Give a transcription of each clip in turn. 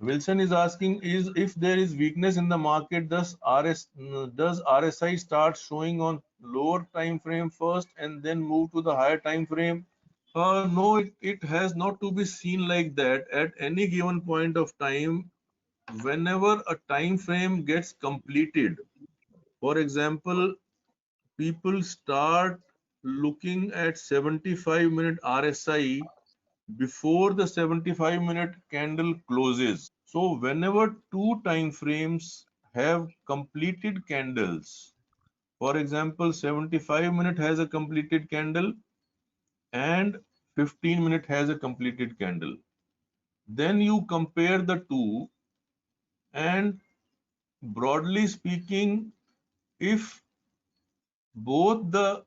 Wilson is asking, is if there is weakness in the market, does RSI start showing on lower time frame first and then move to the higher time frame? No, it has not to be seen like that. At any given point of time, whenever a time frame gets completed, for example, people start looking at 75-minute RSI before the 75-minute candle closes. So whenever two time frames have completed candles, for example, 75-minute has a completed candle and 15-minute has a completed candle, then you compare the two, and broadly speaking, if both the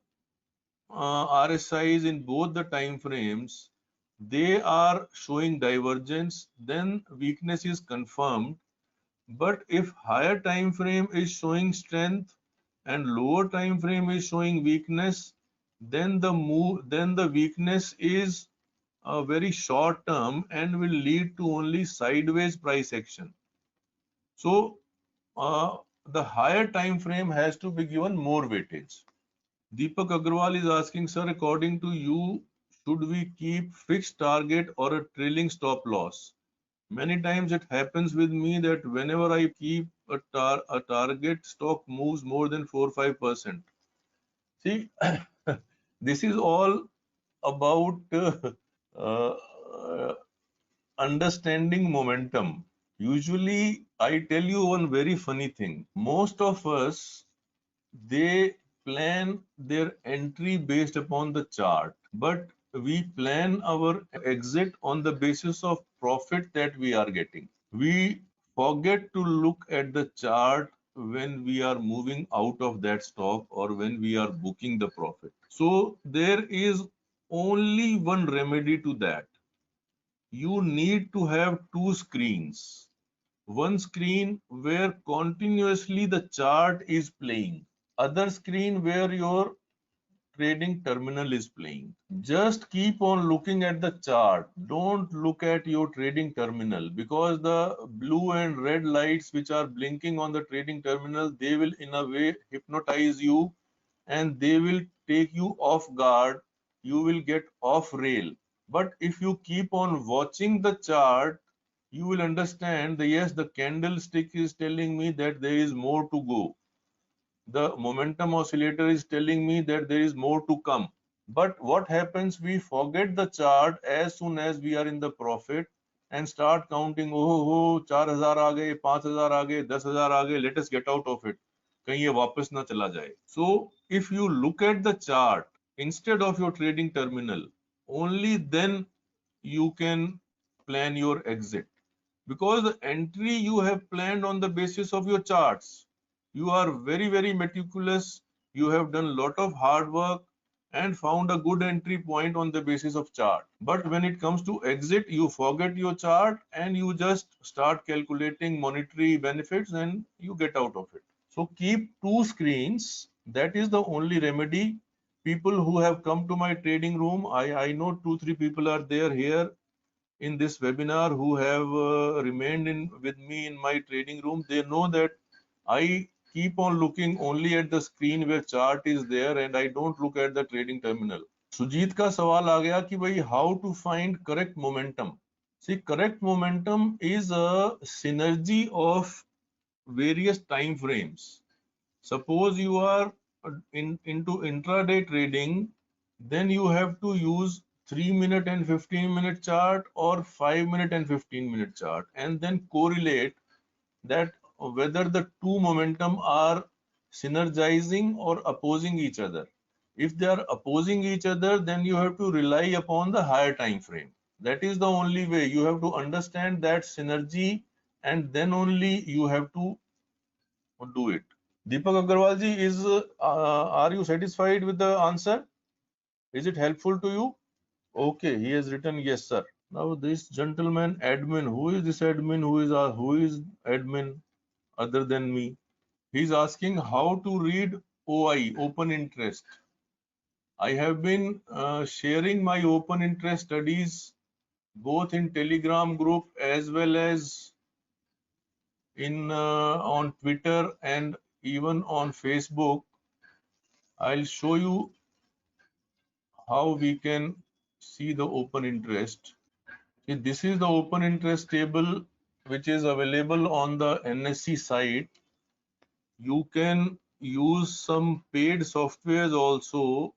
RSIs in both the time frames, they are showing divergence, then weakness is confirmed. But if higher time frame is showing strength and lower time frame is showing weakness, then the weakness is very short term and will lead to only sideways price action. So the higher time frame has to be given more weightage. Deepak Agarwal is asking, sir, according to you, should we keep fixed target or a trailing stop loss? Many times it happens with me that whenever I keep a target, stock moves more than 4 or 5%. See, this is all about understanding momentum. Usually, I tell you one very funny thing. Most of us, they plan their entry based upon the chart, but we plan our exit on the basis of profit that we are getting. We forget to look at the chart when we are moving out of that stock or when we are booking the profit. So there is only one remedy to that. You need to have two screens. One screen where continuously the chart is playing, other screen where your trading terminal is playing. Just keep on looking at the chart. Don't look at your trading terminal, because the blue and red lights which are blinking on the trading terminal, they will in a way hypnotize you and they will take you off guard. You will get off rail. But if you keep on watching the chart, you will understand that yes, the candlestick is telling me that there is more to go. The momentum oscillator is telling me that there is more to come. But what happens? We forget the chart as soon as we are in the profit and start counting. Oh, 4,000 आ गए, 5,000 आ गए, 10,000 आ गए. Let us get out of it. कहीं ये वापस ना चला जाए. So if you look at the chart instead of your trading terminal, only then you can plan your exit, because the entry you have planned on the basis of your charts. You are very meticulous. You have done a lot of hard work and found a good entry point on the basis of chart. But when it comes to exit, you forget your chart and you just start calculating monetary benefits and you get out of it. So keep two screens. That is the only remedy. People who have come to my trading room, I know 2-3 people are there here in this webinar who have remained with me in my trading room. They know that I keep on looking only at the screen where chart is there and I don't look at the trading terminal. Sujit का सवाल आ गया कि भाई how to find correct momentum. See, correct momentum is a synergy of various time frames. Suppose you are into intraday trading, then you have to use 3-minute and 15-minute chart or 5-minute and 15-minute chart, and then correlate that whether the two momentum are synergizing or opposing each other. If they are opposing each other, then you have to rely upon the higher time frame. That is the only way. You have to understand that synergy and then only you have to do it. Deepak Agarwal ji, are you satisfied with the answer? Is it helpful to you? Okay, he has written yes, sir. Now this gentleman admin, who is this admin? Who is admin other than me? He's asking how to read OI, open interest. I have been sharing my open interest studies both in Telegram group as well as in on Twitter and even on Facebook. I'll show you how we can see the open interest. See, this is the open interest table which is available on the NSE site. You can use some paid softwares also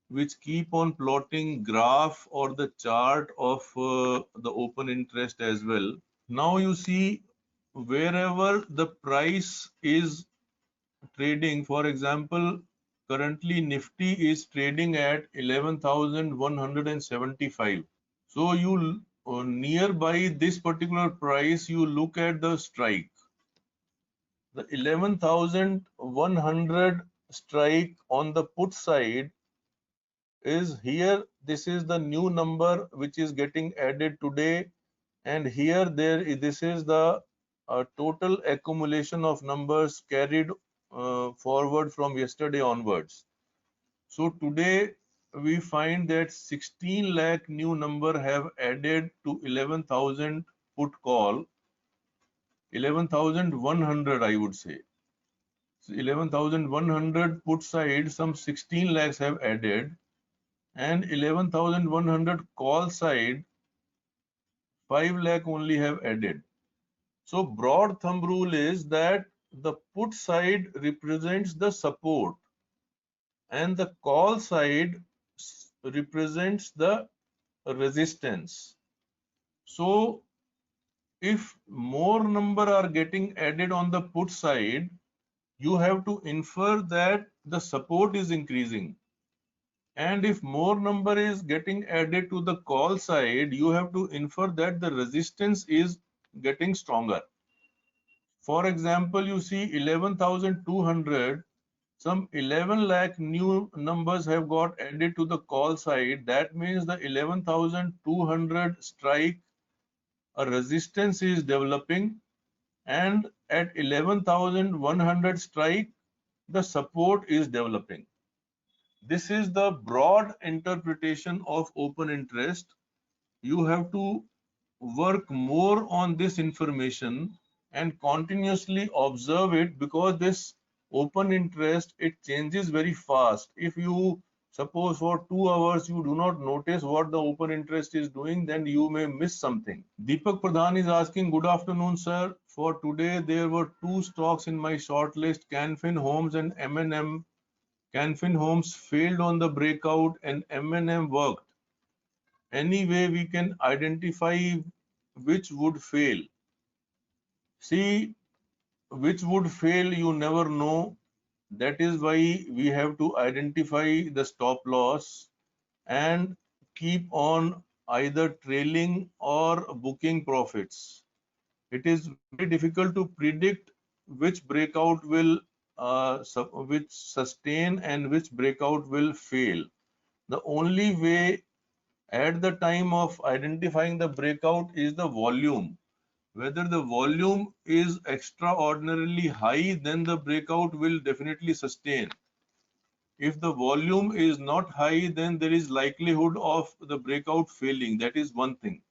which keep on plotting graph or the chart of the open interest as well. Now you see wherever the price is trading, for example, currently Nifty is trading at 11,175. So you nearby this particular price, you look at the strike. The 11,100 strike on the put side is here. This is the new number which is getting added today, and here this is the total accumulation of numbers carried forward from yesterday onwards. So today we find that 16 lakh new number have added to 11,000 put call, 11,100 I would say. So 11,100 put side, some 16 lakhs have added, and 11,100 call side, 5 lakh only have added. So broad thumb rule is that the put side represents the support and the call side represents the resistance. So if more number are getting added on the put side, you have to infer that the support is increasing. And if more number is getting added to the call side, you have to infer that the resistance is getting stronger. For example, you see 11,200, some 11 lakh new numbers have got added to the call side. That means the 11,200 strike, a resistance is developing, and at 11,100 strike, the support is developing. This is the broad interpretation of open interest. You have to work more on this information and continuously observe it, because this open interest, it changes very fast. If you suppose for 2 hours you do not notice what the open interest is doing, then you may miss something. Deepak Pradhan is asking, good afternoon sir, for today there were two stocks in my shortlist, Canfin Homes and M&M. Canfin Homes failed on the breakout and M&M worked. Any way we can identify which would fail? See, which would fail, you never know. That is why we have to identify the stop loss and keep on either trailing or booking profits. It is very difficult to predict which breakout will which sustain and which breakout will fail. The only way at the time of identifying the breakout is the volume. Whether the volume is extraordinarily high, then the breakout will definitely sustain. If the volume is not high, then there is likelihood of the breakout failing. That is one thing.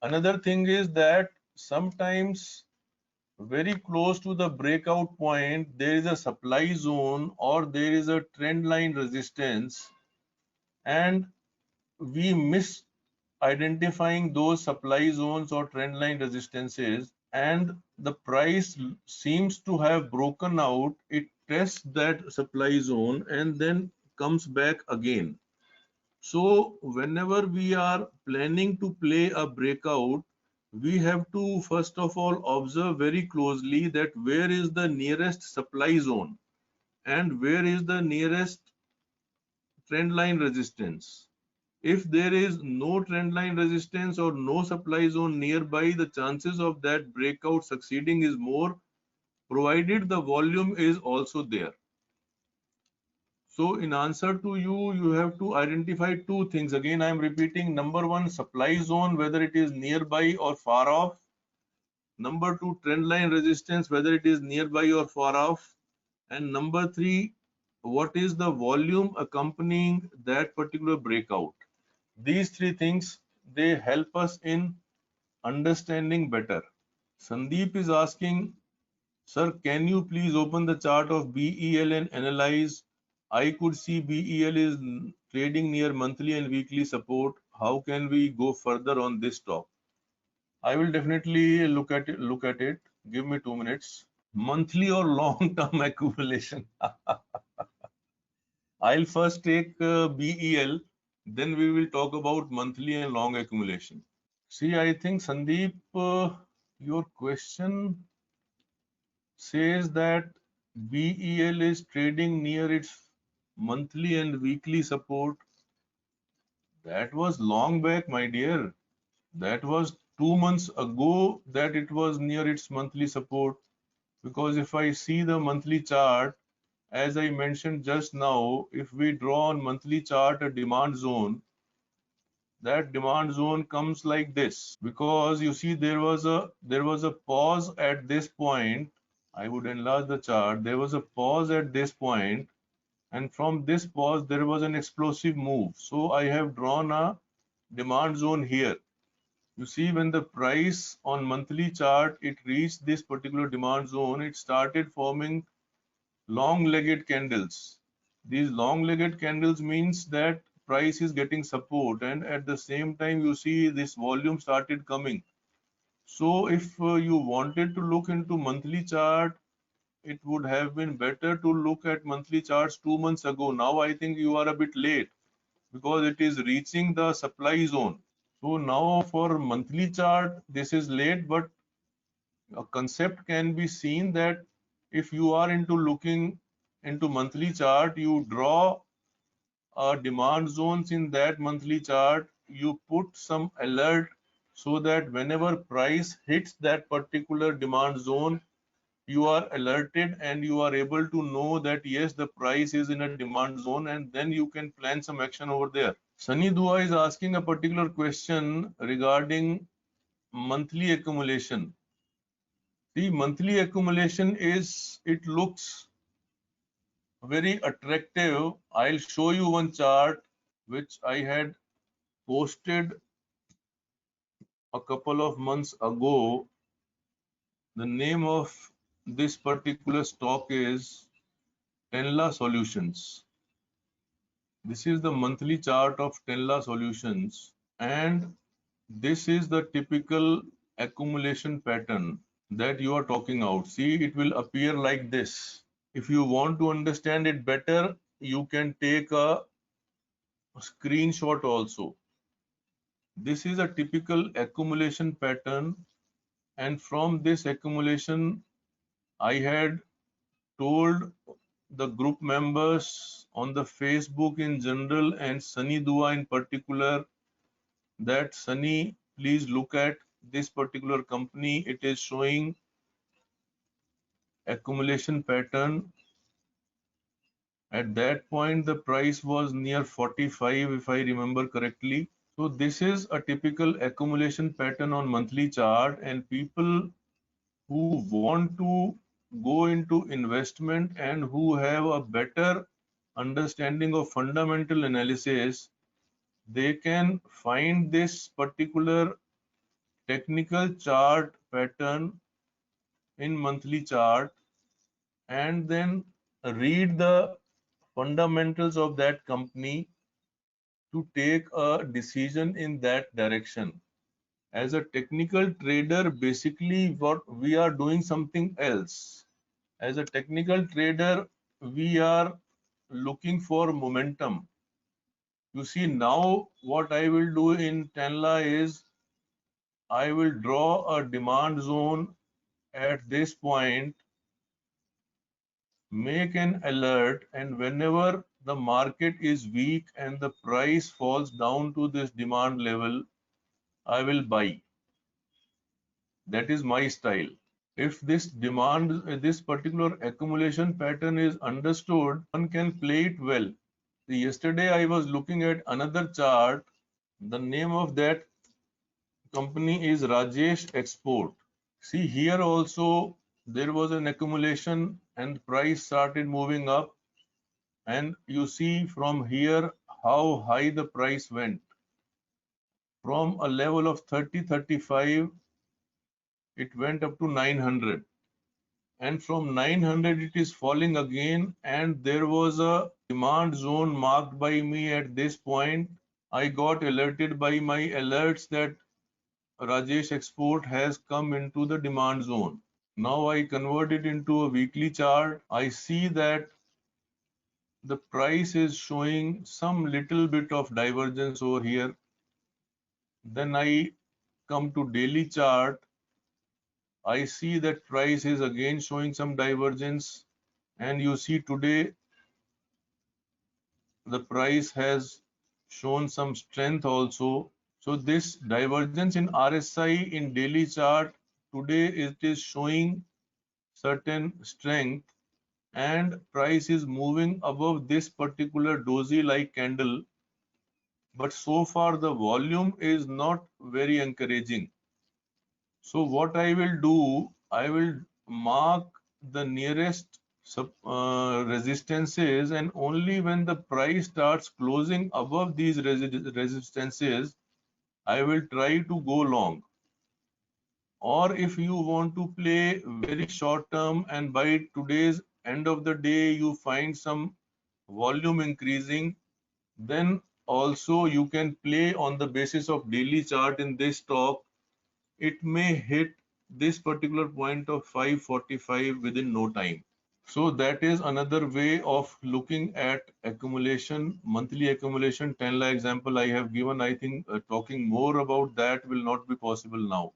Another thing is that sometimes very close to the breakout point, there is a supply zone or there is a trend line resistance, and we miss identifying those supply zones or trend line resistances, and the price seems to have broken out. It tests that supply zone and then comes back again. So whenever we are planning to play a breakout, we have to first of all observe very closely that where is the nearest supply zone and where is the nearest trend line resistance. If there is no trend line resistance or no supply zone nearby, the chances of that breakout succeeding is more, provided the volume is also there. So in answer to you, you have to identify two things. Again, I am repeating. Number one, supply zone, whether it is nearby or far off. Number two, trend line resistance, whether it is nearby or far off. And number three, what is the volume accompanying that particular breakout? These three things, they help us in understanding better. Sandeep is asking, Sir, can you please open the chart of BEL and analyze? I could see BEL is trading near monthly and weekly support. How can we go further on this stock? I will definitely look at it. Give me 2 minutes. Monthly or long-term accumulation? I'll first take BEL, then we will talk about monthly and long accumulation. See, I think Sandeep, your question says that BEL is trading near its monthly and weekly support. That was long back, my dear. That was 2 months ago that it was near its monthly support. Because if I see the monthly chart, as I mentioned just now, if we draw on monthly chart a demand zone, that demand zone comes like this. Because you see there was a pause at this point. I would enlarge the chart. There was a pause at this point, and from this pause there was an explosive move. So I have drawn a demand zone here. You see, when the price on monthly chart it reached this particular demand zone, it started forming long-legged candles. These long-legged candles means that price is getting support, and at the same time you see this volume started coming. So if you wanted to look into monthly chart, it would have been better to look at monthly charts 2 months ago. Now I think you are a bit late because it is reaching the supply zone. So now for monthly chart, this is late, but a concept can be seen that if you are into looking into monthly chart, you draw demand zones in that monthly chart, you put some alert so that whenever price hits that particular demand zone, you are alerted and you are able to know that yes, the price is in a demand zone, and then you can plan some action over there. Sunny Dua is asking a particular question regarding monthly accumulation. The monthly accumulation is, it looks very attractive. I'll show you one chart which I had posted a couple of months ago. The name of this particular stock is Tenla Solutions. This is the monthly chart of Tenla Solutions, and this is the typical accumulation pattern that you are talking about. See, it will appear like this. If you want to understand it better, you can take a screenshot also. This is a typical accumulation pattern, and from this accumulation, I had told the group members on the Facebook in general and Sunny Dua in particular that Sunny, please look at this particular company. It is showing accumulation pattern. At that point, the price was near 45, if I remember correctly. So this is a typical accumulation pattern on monthly chart, and people who want to go into investment and who have a better understanding of fundamental analysis, they can find this particular technical chart pattern in monthly chart and then read the fundamentals of that company to take a decision in that direction. As a technical trader, basically what we are doing something else. As a technical trader, we are looking for momentum. You see, now what I will do in Tenla is I will draw a demand zone at this point, make an alert, and whenever the market is weak and the price falls down to this demand level, I will buy. That is my style. If this this particular accumulation pattern is understood, one can play it well. Yesterday I was looking at another chart. The name of that company is Rajesh Export. See, here also there was an accumulation and price started moving up, and you see from here how high the price went. From a level of 30, 35, it went up to 900. and from 900 it is falling again, and there was a demand zone marked by me at this point. I got alerted by my alerts that Rajesh Export has come into the demand zone. Now I convert it into a weekly chart. I see that the price is showing some little bit of divergence over here. Then I come to daily chart. I see that price is again showing some divergence, and you see today the price has shown some strength also. So this divergence in RSI in daily chart, today it is showing certain strength, and price is moving above this particular dozy like candle, but so far the volume is not very encouraging. So what I will do, I will mark the nearest resistances, and only when the price starts closing above these resistances, I will try to go long. Or if you want to play very short term and by today's end of the day you find some volume increasing, then also you can play on the basis of daily chart in this stock. It may hit this particular point of 545 within no time. So that is another way of looking at accumulation, monthly accumulation. 10 lakh example I have given. I think talking more about that will not be possible now.